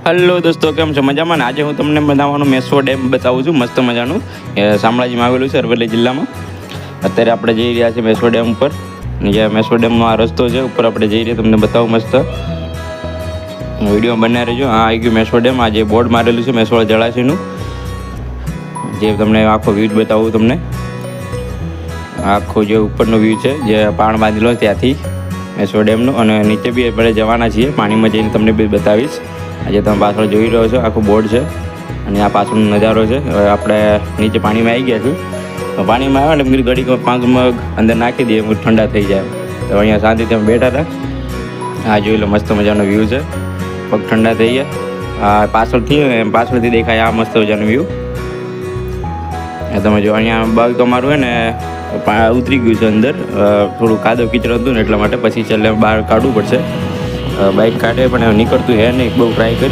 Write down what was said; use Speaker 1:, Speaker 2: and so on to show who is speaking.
Speaker 1: Hello દોસ્તો, કેમ છો? મજામાં ને? આજે હું તમને બનાવવાનું મેસો ડેમ બતાવું છું. મસ્ત મજાનું શામળાજીમાં આવેલું છે, અરવલ્લી જિલ્લામાં. અત્યારે આપણે જઈ રહ્યા છીએ મેસો ડેમ ઉપર. જે મેસો ડેમનો આ રસ્તો છે, ઉપર આપણે જઈ રહ્યા, તમને બતાવું મસ્ત. વિડીયો બનાવી રહેજો. આ આવી ગયું મેસો ડેમ. આ જે બોર્ડ મારેલું છે મેસોડા જળાશયનું, જે તમને આખો વ્યૂ બતાવું તમને. આખો જે ઉપરનો વ્યૂ છે, જે પાણ બાંધેલો ત્યાંથી મેસો ડેમનો, અને નીચે બી આપણે જવાના છીએ પાણીમાં જઈને તમને બી બતાવીશ. આજે તમે પાછળ જોઈ રહ્યો છો, આખું બોર્ડ છે અને આ પાછળનો નજારો છે. હવે આપણે નીચે પાણીમાં આવી ગયા છું. તો પાણીમાં આવે ને ઘડીક 5 મગ અંદર નાખી દઈએ, ઠંડા થઈ જાય. તો અહીંયા શાંતિથી અમે બેઠા હતા. આ જોઈ લો, મસ્ત મજાનો વ્યૂ છે. પગ ઠંડા થઈ ગયા. આ પાછળથી દેખાય આ મસ્ત મજાનો વ્યૂ. તમે જો અહીંયા બગ તમારું હોય ને ઉતરી ગયું છે અંદર. થોડું કાદવ કીચડ હતું ને એટલા માટે પછી છેલ્લે બહાર કાઢવું પડશે. બાઇક કાઢે પણ નીકળતું હે નહીં. બહુ ટ્રાય કરી.